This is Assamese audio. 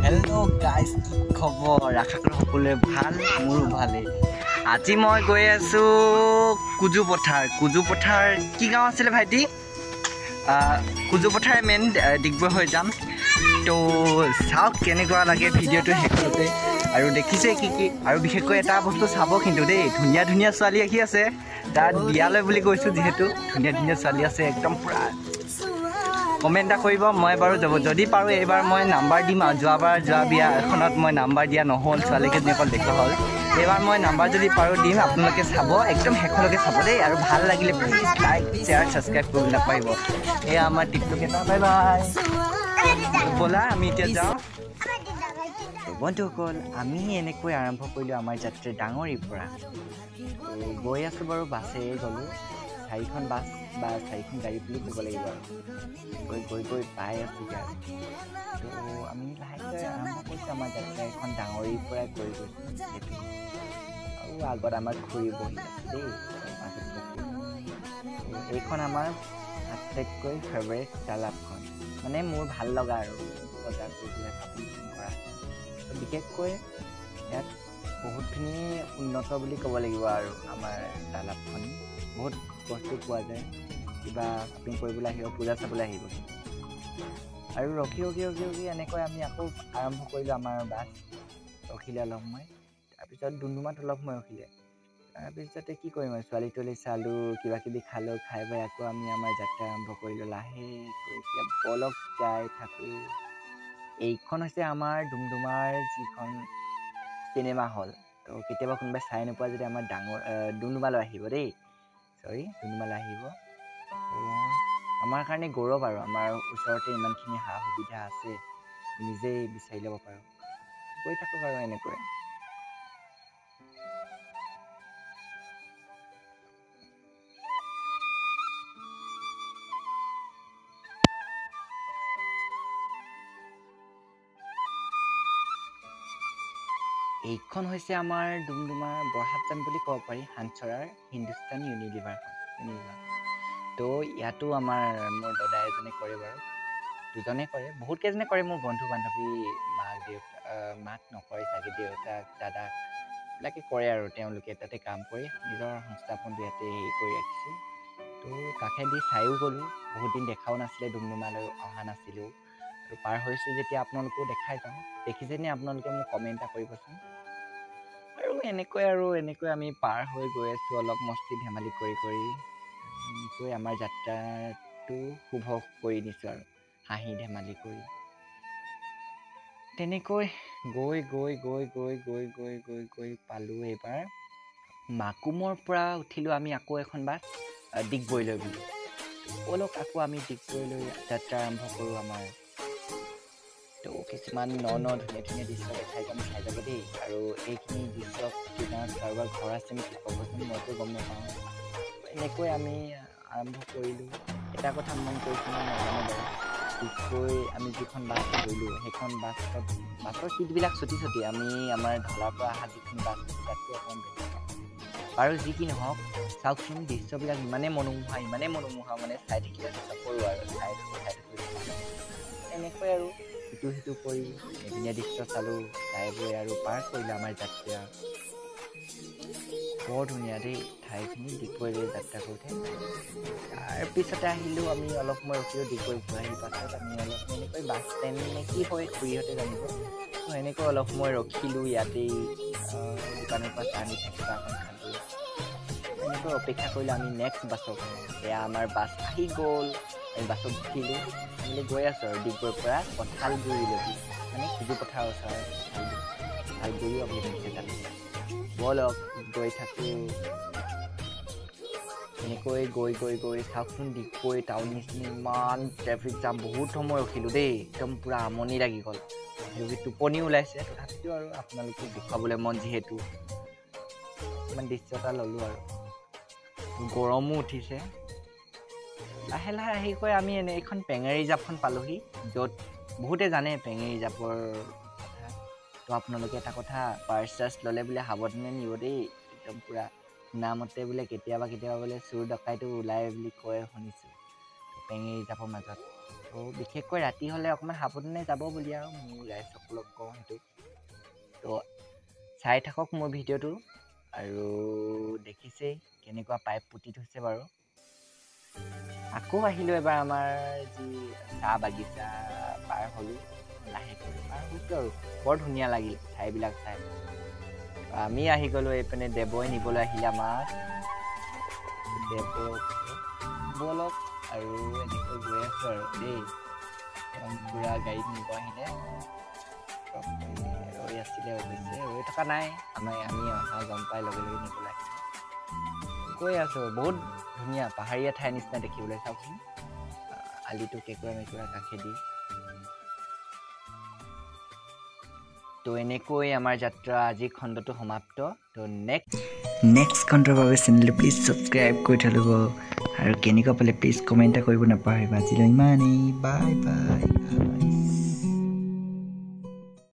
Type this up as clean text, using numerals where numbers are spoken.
हेलो गाइस खबर आशा करो সকলোৱে ভাল মোৰো ভালে আজি মই গৈ আছো কুজু পথাৰ কি গাঁও আছিল ভাইটি কুজু পথাৰ মেন ডিগবৈ হৈ যাম তো চাওক কেনেকুৱা লাগে ভিডিঅ'টো হেকতে আৰু দেখিছে কি আৰু বিশেষকৈ এটা বস্তু চাব কিন্তু দেই ধুনিয়া ধুনিয়া ছোৱালী আহি আছে তাত বিয়ালৈ বুলি কৈছো যেহেতু ধুনিয়া ধুনিয়া ছোৱালী আছে একদম পুৰা কমেন্ট কৰিব মই বাৰু যাব যদি পাৰো এবাৰ মই নাম্বাৰ দিম যোৱাবাৰ যোৱা বিয়া এখনত মই নাম্বাৰ দিয়া নহল ছোৱালীকে নিকল দেখা হল এবাৰ মই নাম্বাৰ যদি পাৰো দিম আপোনালোকে চাব একদম হেকলৈকে চাব দেই আৰু ভাল লাগিলে প্লিজ লাইক শেয়াৰ সাবস্ক্ৰাইব কৰিব নাপাইব এ আমাৰ টিকটক এটা বাই বাই বলা আমি এতিয়া যাও বন্ধুসকল আমি এনেকৈ আৰম্ভ কৰিলো আমাৰ যাত্ৰা ডাঙৰীৰ পৰা গৈ আছো বাৰু বাছে গলো চাৰিখন বাছ বা চাৰিখন গাড়ী বুলি ক'ব লাগিব গৈ পাই আছো তো আমি লাহেকৈ আৰম্ভ কৰিছোঁ আমাৰ যাত্ৰা এখন ডাঙৰীৰ পৰা গৈ গৈছোঁ আৰু আগত আমাৰ খুৰী বহি আছে দেই এইখন আমাৰ আটাইতকৈ ফেভাৰেট তালাবখন মানে মোৰ ভাল লগা আৰু বজাৰ কৰিবলৈ শ্বপিং কৰা বিশেষকৈ ইয়াত বহুতখিনি উন্নত বুলি ক'ব লাগিব আৰু আমাৰ তালাবখন বহুত বস্তু পোৱা যায় কিবা শ্বপিং কৰিবলৈ আহিব পূজা চাবলৈ আহিব আৰু ৰখি এনেকৈ আমি আকৌ আৰম্ভ কৰিলোঁ আমাৰ বাছ ৰখিলে অলপ সময় তাৰপিছত ডুমডুমাত অলপ সময় ৰখিলে তাৰপিছতে কি কৰিম আৰু ছোৱালী তোৱালী চালোঁ কিবা কিবি খালোঁ খাই পাই আকৌ আমি আমাৰ যাত্ৰা আৰম্ভ কৰিলোঁ লাহেকৈ এতিয়া বলক যাই থাকোঁ এইখন হৈছে আমাৰ ডুমডুমাৰ যিখন চিনেমা হল তো কেতিয়াবা কোনোবাই চাই নোপোৱা যদি আমাৰ ডুমডুমালৈ আহিব দেই ডুমডুমালৈ আহিব আমাৰ কাৰণে গৌৰৱ আৰু আমাৰ ওচৰতে ইমানখিনি সা সুবিধা আছে নিজেই বিচাৰি ল'ব পাৰোঁ গৈ থাকক আৰু এনেকৈ এইখন হৈছে আমাৰ ডুমডুমাৰ বৰহাটজান বুলি ক'ব পাৰি হানচৰাৰ হিন্দুস্তান ইউনিলিভাৰখন তো ইয়াতো আমাৰ মোৰ দাদা এজনে কৰে বাৰু দুজনে কৰে বহুত কেইজনে কৰে মোৰ বন্ধু বান্ধৱী মাক নকৰে চাগে দেউতাক দাদাক এইবিলাকে কৰে আৰু তেওঁলোকে তাতে কাম কৰি নিজৰ সংস্থাপনটো ইয়াতে হেৰি কৰি ৰাখিছে তো কাষেদি চায়ো গ'লোঁ বহুত দিন দেখাও নাছিলে ডুমডুমালৈ অহা নাছিলোঁ আৰু পাৰ হৈছোঁ যেতিয়া আপোনালোকেও দেখাই যাওঁ দেখিছেনে আপোনালোকে মোক কমেণ্ট এটা কৰিবচোন আৰু এনেকৈ আমি পাৰ হৈ গৈ আছোঁ অলপ মস্তি ধেমালি কৰি এনেকৈ আমাৰ যাত্ৰাটো শুভ কৰি দিছোঁ আৰু হাঁহি ধেমালি কৰি তেনেকৈ গৈ পালোঁ এইবাৰ মাকুমৰ পৰা উঠিলোঁ আমি আকৌ এখন বাছ ডিগবৈলৈ বুলি ব'লক আকৌ আমি ডিগবৈলৈ যাত্ৰা আৰম্ভ কৰোঁ আমাৰ তো কিছুমান ধুনীয়া দৃশ্য দেখাই যাম চাই যাব দেই আৰু এইখিনি দৃশ্য কিনাৰত কাৰোবাৰ ঘৰ আছে নেকি ক'বচোন মইতো গম নাপাওঁ এনেকৈ আমি আৰম্ভ কৰিলোঁ এটা কথা মন কৰিছোঁ মই নাজানো বাৰু ডিগবৈ আমি যিখন বাছ ধৰিলোঁ সেইখন বাছৰ চিটবিলাক চুটি আমি আমাৰ ঢলাৰ পৰা অহা যিখন বাছ তাতকৈ অকণমান বেছি বাৰু যি কি নহওক চাওকচোন দৃশ্যবিলাক ইমানেই মনোমোহা মানে চাই থাকিলে চকৰো আৰু চাই থাকোঁ এনেকৈ আৰু সিটো কৰি ধুনীয়া দৃশ্য চালোঁ চাই বৈ আৰু পাৰ কৰিলোঁ আমাৰ যাত্ৰা বৰ ধুনীয়া দেই ঠাইখিনি ডিগবৈলৈ যাত্ৰা কৰোঁতে তাৰপিছতে আহিলোঁ আমি অলপ সময় ৰখিলোঁ ডিগবৈ ঘূৰি পাছত আমি অলপ এনেকৈ বাছ ষ্টেণ্ড নে কি হয় খুৰীহঁতে জানিব তো এনেকৈ অলপ সময় ৰখিলোঁ ইয়াতেই দোকানৰ পৰা চাহ মিঠাই কিবা এখন খালোঁ এনেকৈ অপেক্ষা কৰিলোঁ আমি নেক্সট বাছৰ কাৰণে এয়া আমাৰ বাছ আহি গ'ল আমি বাছত উঠিলোঁ আমি গৈ আছোঁ আৰু ডিগবৈৰ পৰা কঁঠালগুৰিলৈকে মানে কুজু পথাৰৰ ওচৰত কঁঠালগুৰিও আপুনি দেখিছে তাত ব'লক গৈ থাকোঁ এনেকৈ গৈ চাওকচোন ডিগবৈ টাউন নিচিনা ইমান ট্ৰেফিক জাম বহুত সময় ৰখিলোঁ দেই একদম পূৰা আমনি লাগি গ'ল টোপনি ওলাইছে তথাপিতো আৰু আপোনালোকক দেখুৱাবলৈ মন যিহেতু ইমান দৃশ্য এটা ল'লোঁ আৰু গৰমো উঠিছে লাহে আহি কৈ আমি এইখন পেঙেৰি জাপখন পালোঁহি য'ত বহুতে জানে পেঙেৰি জাপৰ কথা তো আপোনালোকে এটা কথা পাৰ্চ চাৰ্চ ল'লে বোলে সাৱধানে নিব দেই একদম পূৰা শুনামতে বোলে কেতিয়াবা বোলে চোৰ ডকাইটো ওলাই বুলি কয় শুনিছোঁ পেঙেৰি জাপৰ মাজত তো বিশেষকৈ ৰাতি হ'লে অকণমান সাৱধানে যাব বুলি আৰু মোৰ ৰাইজসকলক কওঁ সেইটো তো চাই থাকক মোৰ ভিডিঅ'টো আৰু দেখিছেই কেনেকুৱা পাইপ পুতি থৈছে বাৰু আকৌ আহিলোঁ এবাৰ আমাৰ যি চাহ বাগিচা পাৰ হ'লোঁ লাহেকৈ পাৰ হৈছোঁ আৰু বৰ ধুনীয়া লাগিল ঠাইবিলাক চাই আমি আহি গ'লোঁ এইপিনে দেৱই নিবলৈ আহিলে আমাক বলক আৰু এনেকৈ গৈ আছোঁ আৰু দেই পুৰা গাড়ীত নিব আহিলে ৰৈ আছিলে অৱশ্যে ৰৈ থকা নাই আমি অহা গম পাই লগে লগে নিবলৈ আহিছোঁ গৈ আছোঁ বহুত ধুনীয়া পাহাৰীয়া ঠাইৰ নিচিনা দেখিবলৈ চাওকচোন আলিটো কেঁকুৰা মেকুৰা কাষেদি তো এনেকৈ আমাৰ যাত্ৰা আজি খণ্ডটো সমাপ্ত তো নেক্সট খণ্ডৰ বাবে চেনেলটো প্লিজ ছাবস্ক্ৰাইব কৰি থৈ ল'ব আৰু কেনেকুৱা পালে প্লিজ কমেণ্ট এটা কৰিব নাপাহৰিবা আজিলৈ ইমানেই বাই বাই